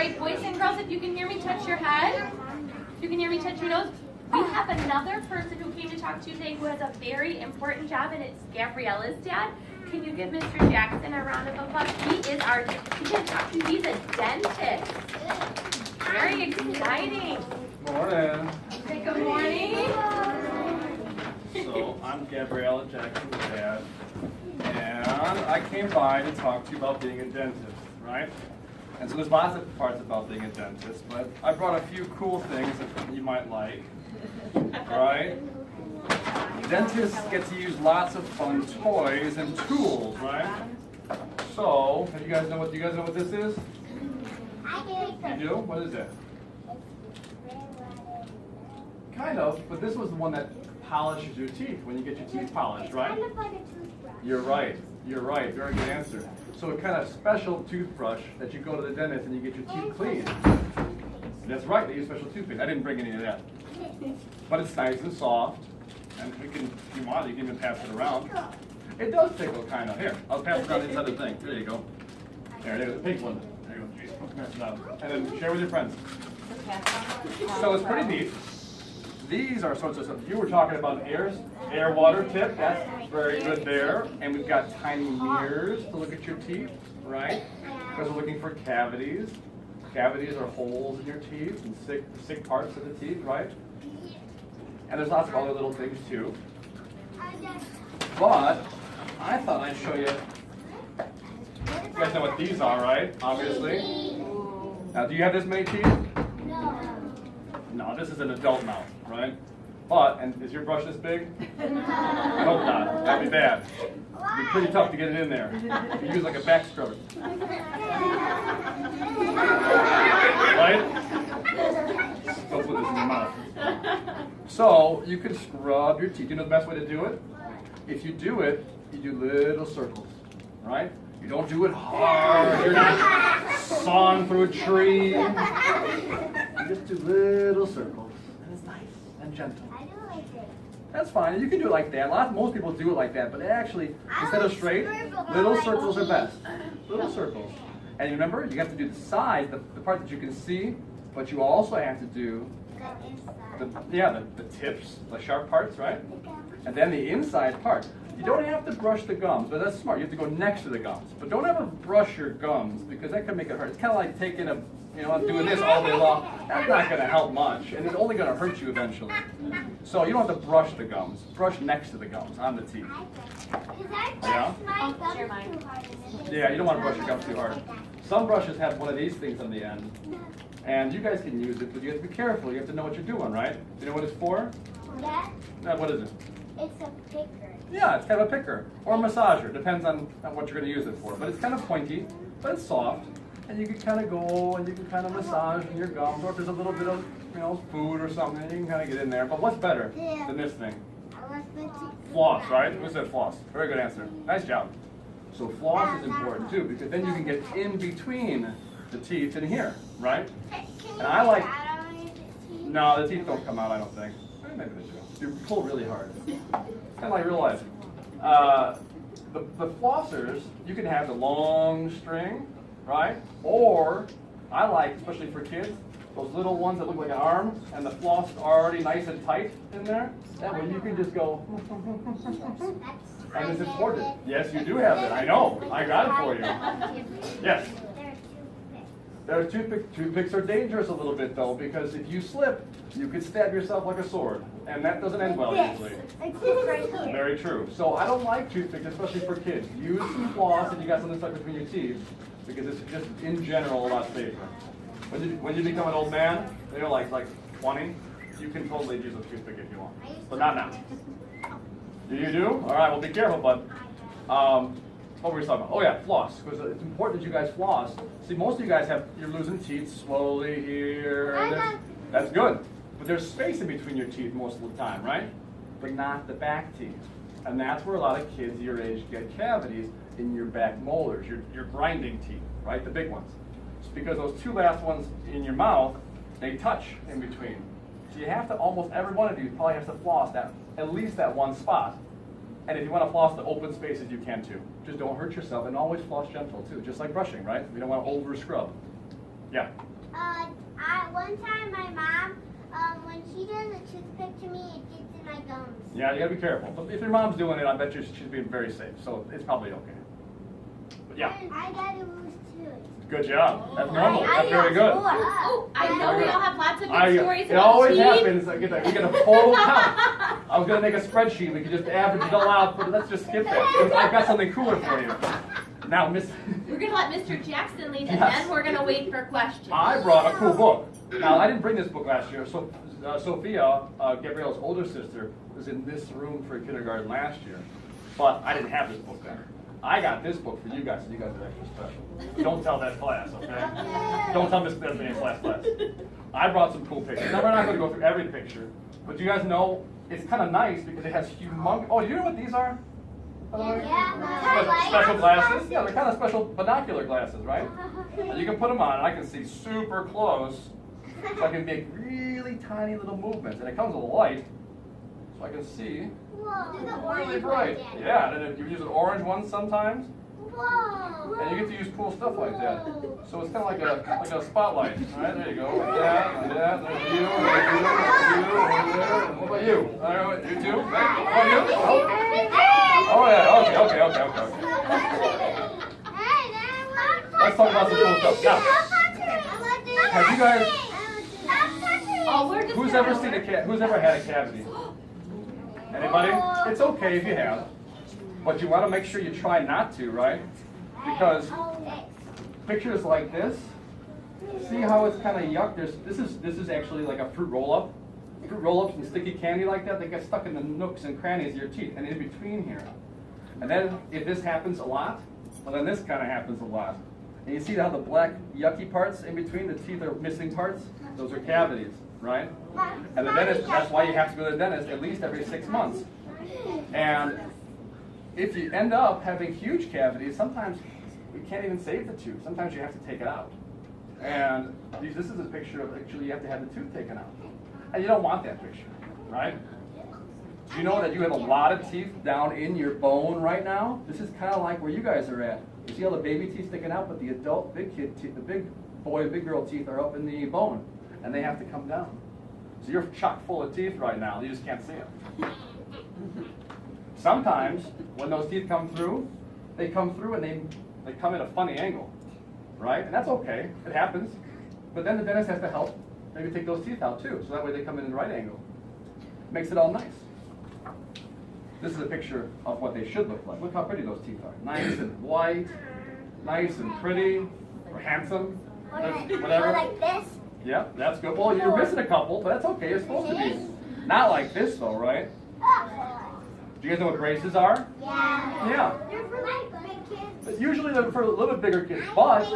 right, boys and girls, if you can hear me, touch your head. If you can hear me, touch your nose. We have another person who came to talk to you today who has a very important job, and it's Gabriella's dad. Can you give Mr. Jackson a round of applause? He is our, he's going to talk to you. He's a dentist. Very exciting. Morning. Say good morning. So, I'm Gabriella Jackson's dad, and I came by to talk to you about being a dentist, right? And so there's lots of parts about being a dentist, but I brought a few cool things that you might like, right? Dentists get to use lots of fun toys and tools, right? So, do you guys know what this is? You do? What is it? Kind of, but this was the one that polishes your teeth when you get your teeth polished, right? Kind of like a toothbrush. You're right. Very good answer. So a kind of special toothbrush that you go to the dentist and you get your teeth clean. That's right, they use special toothpaste. I didn't bring any of that. But it's nice and soft, and we can, if you want, you can even pass it around. It does tickle, kind of. Here, I'll pass it around this other thing. There you go. There's the pink one. There you go. Jeez, mess it up. And then share with your friends. So it's pretty neat. These are sorts of stuff. You were talking about air water tip. That's very good there. And we've got tiny mirrors to look at your teeth, right? Because we're looking for cavities. Cavities are holes in your teeth and sick parts of the teeth, right? And there's lots of other little things too. But I thought I'd show you. You guys know what these are, right? Obviously. Now, do you have this many teeth? No, this is an adult mouth, right? But, and is your brush this big? I hope not. That'd be bad. It'd be pretty tough to get it in there. You use like a back scrubber. Right? Don't put this in your mouth. So, you can scrub your teeth. You know the best way to do it? If you do it, you do little circles, right? You don't do it hard. You're not sawing through a tree. You just do little circles, and it's nice and gentle. I do like it. That's fine. You can do it like that. Most people do it like that, but actually, instead of straight, little circles are best. Little circles. And remember, you have to do the side, the part that you can see, but you also have to do the tips, the sharp parts, right? And then the inside part. You don't have to brush the gums, but that's smart. You have to go next to the gums. But don't ever brush your gums, because that can make it hurt. It's kind of like taking doing this all day long. That's not going to help much, and it's only going to hurt you eventually. So you don't have to brush the gums. Brush next to the gums on the teeth. Yeah? Yeah, you don't want to brush your gums too hard. Some brushes have one of these things on the end, and you guys can use it, but you have to be careful. You have to know what you're doing, right? Do you know what it's for? What is it? It's a picker. Yeah, it's kind of a picker or a massager. Depends on what you're going to use it for. But it's kind of pointy, but it's soft. And you can kind of go and you can kind of massage in your gums, or if there's a little bit of food or something, you can kind of get in there. But what's better than this thing? Floss, right? Who said floss? Very good answer. Nice job. So floss is important too, because then you can get in between the teeth and here, right? And I like. No, the teeth don't come out, I don't think. Maybe they do. You pull really hard. Kind of like real life. The flossers, you can have the long string, right? Or, I like, especially for kids, those little ones that look like an arm, and the floss is already nice and tight in there. That way you can just go, and it's important. Yes, you do have it. I know. I got it for you. Yes. Toothpicks are dangerous a little bit, though, because if you slip, you could stab yourself like a sword, and that doesn't end well usually. Very true. So I don't like toothpicks, especially for kids. Use some floss if you got something stuck between your teeth, because it's just in general a lot safer. When you become an old man, like 20, you can totally use a toothpick if you want, but not now. Do you do? All right. Well, be careful, bud. What were we talking about? Oh yeah, floss, because it's important that you guys floss. See, most of you guys you're losing teeth slowly here. That's good. But there's space in between your teeth most of the time, right? But not the back teeth. And that's where a lot of kids your age get cavities in your back molars, your grinding teeth, right? The big ones. It's because those two last ones in your mouth, they touch in between. So you have to, almost every one of you probably has to floss at least that one spot. And if you want to floss the open spaces, you can too. Just don't hurt yourself, and always floss gentle too, just like brushing, right? We don't want to over scrub. Yeah. One time my mom, when she does a toothpick to me, it gets in my gums. Yeah, you gotta be careful. But if your mom's doing it, I bet you she's being very safe, so it's probably okay. But yeah. I got a loose tooth. Good job. That's normal. That's very good. Oh, I know we all have lots of good stories It about always teeth. happens. We get a total count. I was gonna make a spreadsheet. We could just average it all out, but let's just skip that. I've got something cooler for you. Now, Miss. We're gonna let Mr. Jackson lead, and Yes. then we're gonna wait for questions. I brought a cool book. Now, I didn't bring this book last year. So, Sophia, Gabrielle's older sister, was in this room for kindergarten last year, but I didn't have this book then. I got this book for you guys, so you guys are extra special. Don't tell that class, okay? Don't tell Miss Desmond in class. I brought some cool pictures. Now, we're not going to go through every picture, but you guys know it's kind of nice because it has humongous. Oh, you know what these are? By the way? Special glasses? Yeah, they're kind of special binocular glasses, right? And you can put them on, and I can see super close, so I can make really tiny little movements. And it comes with a light, so I can see really bright. Yeah, and you use an orange one sometimes, Whoa. and you get to use cool stuff like that. So it's kind of like a spotlight. All right, there you go. Like that, like that. There's you, there's you, there's you, over there. What about you? All right, you too? What about you? Oh yeah. Okay. Let's talk about some cool stuff. Now, have you guys? Oh, we're just Who's gonna- ever seen a cat? Who's ever had a cavity? Anybody? It's okay if you have, but you want to make sure you try not to, right? Because pictures like this, see how it's kind of yuck? This is actually like a fruit roll-up. Fruit roll-ups and sticky candy like that, they get stuck in the nooks and crannies of your teeth and in between here. And then if this happens a lot, well then this kind of happens a lot. And you see how the black yucky parts in between the teeth are missing parts? Those are cavities, right? And the dentist, that's why you have to go to the dentist at least every 6 months. And if you end up having huge cavities, sometimes we can't even save the tooth. Sometimes you have to take it out. And this is a picture of actually you have to have the tooth taken out. And you don't want that picture, right? Do you know that you have a lot of teeth down in your bone right now? This is kind of like where you guys are at. You see how the baby teeth sticking out, but the adult big kid teeth, the big boy, big girl teeth are up in the bone, and they have to come down. So you're chock full of teeth right now. You just can't see them. Sometimes when those teeth come through, they come through and they come at a funny angle, right? And that's okay. It happens. But then the dentist has to help maybe take those teeth out too, so that way they come in the right angle. Makes it all nice. This is a picture of what they should look like. Look how pretty those teeth are. Nice and white, nice and pretty, or handsome, whatever. Like this? Yeah, that's good. Well, you're missing a couple, but that's okay. You're supposed to be. Not like this though, right? Do you guys know what braces are? Yeah. They're for like big kids. Usually they're for a little bit bigger kids, but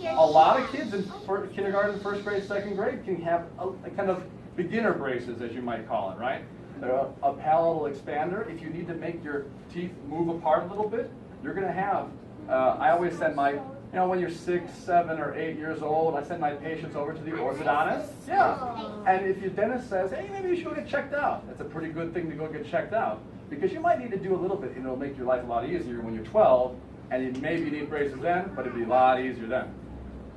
a lot of kids in kindergarten, first grade, second grade can have a kind of beginner braces, as you might call it, right? They're a palatal expander. If you need to make your teeth move apart a little bit, you're going to have, I always send my, when you're 6, 7, or 8 years old, I send my patients over to the orthodontist. Yeah. And if your dentist says, hey, maybe you should go get checked out, that's a pretty good thing to go get checked out. Because you might need to do a little bit, it'll make your life a lot easier when you're 12, and you maybe need braces then, but it'll be a lot easier then.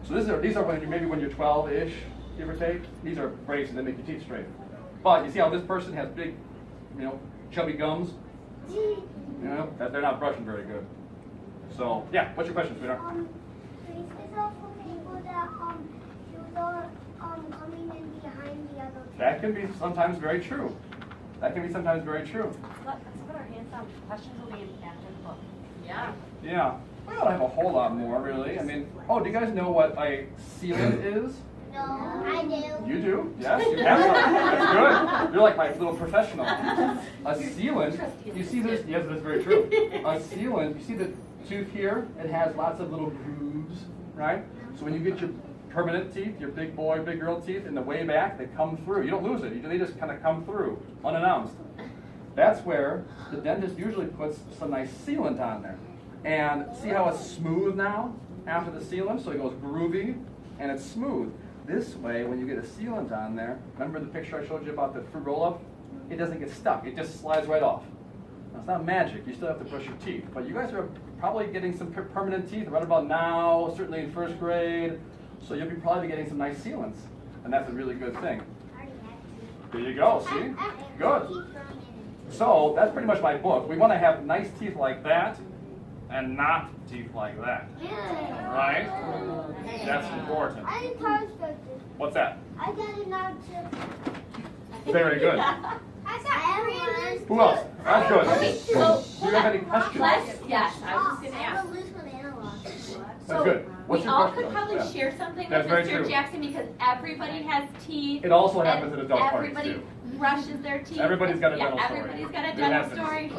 So these are when you're 12-ish, give or take. These are braces that make your teeth straight. But you see how this person has big, chubby gums? That they're not brushing very good. So, yeah, what's your question, sweetheart? Braces are for people that shoes are coming in behind the other. That can be sometimes very true. That can be sometimes very true. Let's put our hands down. Questions will be after the book. Yeah. Yeah. We don't have a whole lot more, really. I mean, do you guys know what a sealant is? No, I do. You do? Yes, you have some. That's good. You're like my little professional. A sealant, you see this? Yes, that's very true. A sealant, you see the tooth here? It has lots of little grooves, right? So when you get your permanent teeth, your big boy, big girl teeth, in the way back, they come through. You don't lose it. They just kind of come through, unannounced. That's where the dentist usually puts some nice sealant on there. And see how it's smooth now after the sealant? So it goes groovy and it's smooth. This way, when you get a sealant on there, remember the picture I showed you about the fruit roll-up? It doesn't get stuck. It just slides right off. Now, it's not magic. You still have to brush your teeth. But you guys are probably getting some permanent teeth right about now, certainly in first grade. So you'll be probably getting some nice sealants, and that's a really good thing. I already have There you go, see? teeth. Good. Keep throwing it in. So that's pretty much my book. We want to have nice teeth like that and not teeth like that, right? That's important. I did constructed. What's that? I got it now too. Very good. I got three. Who else? That's good. Okay, so Do you have any questions? yes, I was just gonna I ask. have a loose one analog. That's good. What's We your all question? could probably Yeah. share something That's with very Mr. true. Jackson because everybody has teeth. It also and happens at adult parties everybody too. brushes their teeth. Everybody's got a Yeah, dental story. everybody's got a It dental happens. story.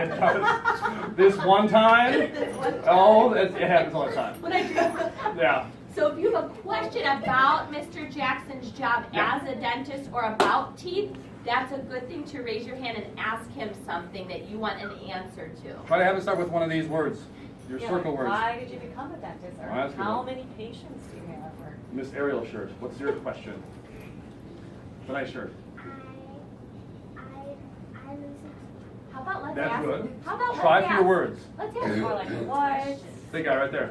It does. This one time? Oh, it happens all the time. When I grew up. Yeah. So if you have a question about Mr. Jackson's job Yeah. as a dentist or about teeth, that's a good thing to raise your hand and ask him something that you want an answer to. Try to have it start with one of these words. Your Yeah, circle like, words. why did you become a dentist? Or Oh, that's a good how one. many patients do you have? Or Miss Ariel shirt. What's your question? It's a nice shirt. I lose How about let's That's ask? good. How about Try let's few ask? words. Let's ask or more like like what? Big guy right there.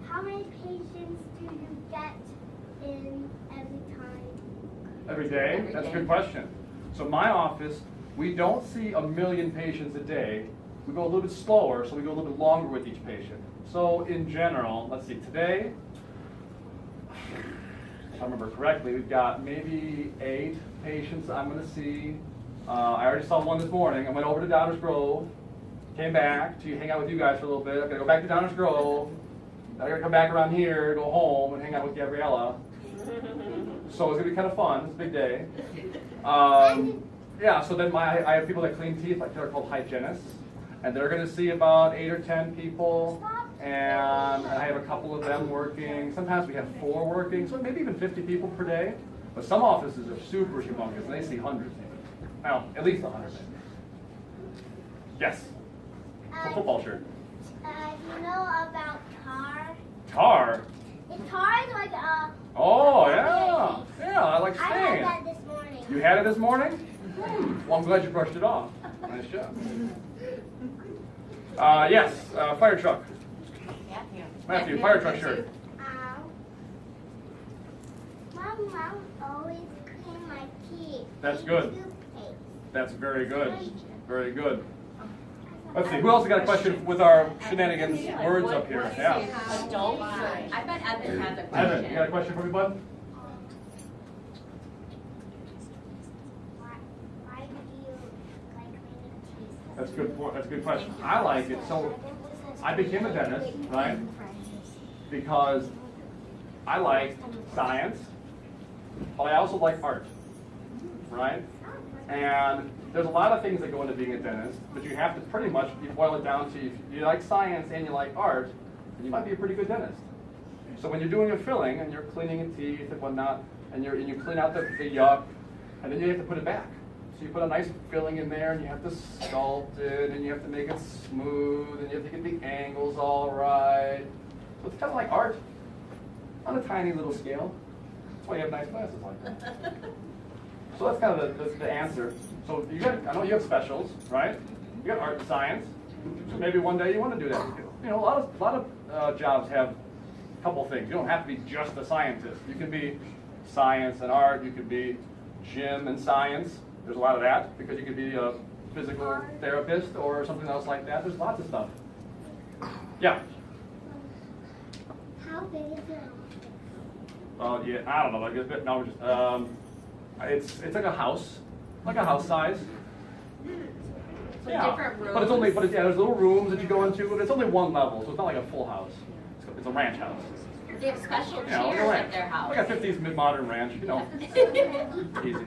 how many patients do you get in every time? Every day? Every That's a day. good question. So my office, we don't see 1,000,000 patients a day. We go a little bit slower, so we go a little bit longer with each patient. So in general, let's see, today, if I remember correctly, we've got maybe 8 patients I'm going to see. I already saw one this morning. I went over to Downers Grove, came back to hang out with you guys for a little bit. I'm going to go back to Downers Grove. I got to come back around here, go home, and hang out with Gabriella. So it's going to be kind of fun. It's a big day. Yeah, so then I have people that clean teeth, like they're called hygienists. And they're going to see about 8 or 10 people. And I have a couple of them working. Sometimes we have 4 working, so maybe even 50 people per day. But some offices are super humongous, and they see hundreds. Well, at least 100 maybe. Yes, a football shirt. You know about tar? Tar. Tar is like a. Oh, yeah. Yeah, I like I had stain. that this morning. You had it this morning? Well, I'm glad you brushed it off. Nice job. Yes, fire truck. Matthew, fire truck shirt. My mom always clean my teeth. That's with good. toothpaste. That's very good. Very good. Let's see, who else got a question with our shenanigans words up here? Yeah. Adult. I bet Evan has a question. Evan, you got a question for me, bud? Why do you like cleaning teeth? That's good. That's a good question. I like it. So I became a dentist, right? Because I like science, but I also like art, right? And there's a lot of things that go into being a dentist, but you have to pretty much, you boil it down to if you like science and you like art, then you might be a pretty good dentist. So when you're doing a filling and you're cleaning your teeth and whatnot, and you clean out the yuck, and then you have to put it back. So you put a nice filling in there, and you have to sculpt it, and you have to make it smooth, and you have to get the angles all right. So it's kind of like art on a tiny little scale. That's why you have nice glasses like that. So that's kind of the answer. So I know you have specials, right? You got art and science. So maybe one day you want to do that. You know, a lot of jobs have a couple things. You don't have to be just a scientist. You can be science and art. You could be gym and science. There's a lot of that because you could be a physical therapist or something else like that. There's lots of stuff. Yeah. How big is your office? Yeah. I don't know. Like a bit. No, just it's like a house size. So Yeah. different rooms. But there's little rooms that you go into, but it's only one level, so it's not like a full house. It's a ranch house. They have special You know, it's a chairs ranch. at their house. Like a 50s mid-modern ranch, you know. Easy.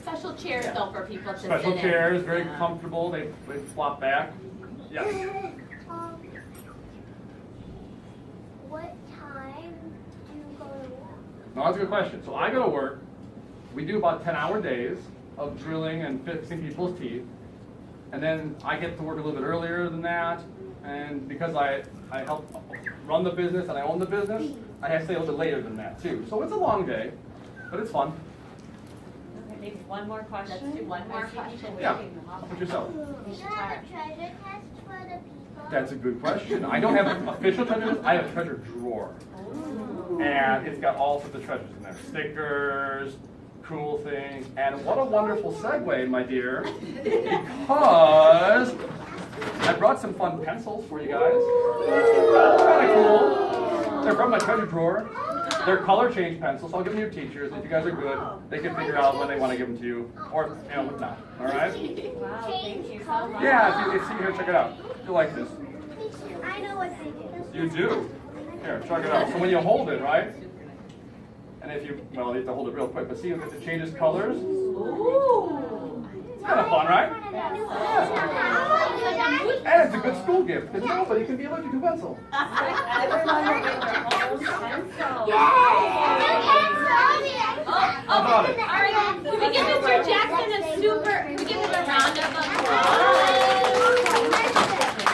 Special chairs though for people to sit Special in. chairs, very Yeah. comfortable. They flop back. Yeah. What time do you go to work? No, that's a good question. So I go to work. We do about 10-hour days of drilling and fixing people's teeth. And then I get to work a little bit earlier than that. And because I help run the business and I own the business, I have to stay a little bit later than that too. So it's a long day, but it's fun. Okay, maybe one more question. Let's do one more I see question. people Yeah. waiting in the hallway. Put yourself. You have a treasure test for the people? That's a good question. I don't have an official treasure list. I have a treasure drawer. And it's got all sorts of treasures in there. Stickers, cool things. And what a wonderful segue, my dear. Because I brought some fun pencils for you guys. Kind of cool. They're from my treasure drawer. They're color change pencils. I'll give them to your teachers. If you guys are good, they can figure out when they want to give them to you. Or, not. All right? Wow, thank you so much. Yeah, if you here, check it out. You'll like this. I know what they do. You do. Here, check it out. So when you hold it, right? And if you, well, you have to hold it real quick, but see if it changes colors? Ooh. It's kind of fun, right? Yeah. And it's a good school gift, because nobody can be allergic to pencil. Everyone will get their own pencil. How about it? All right, can we give Mr. Jackson a super, can we give him a round of applause?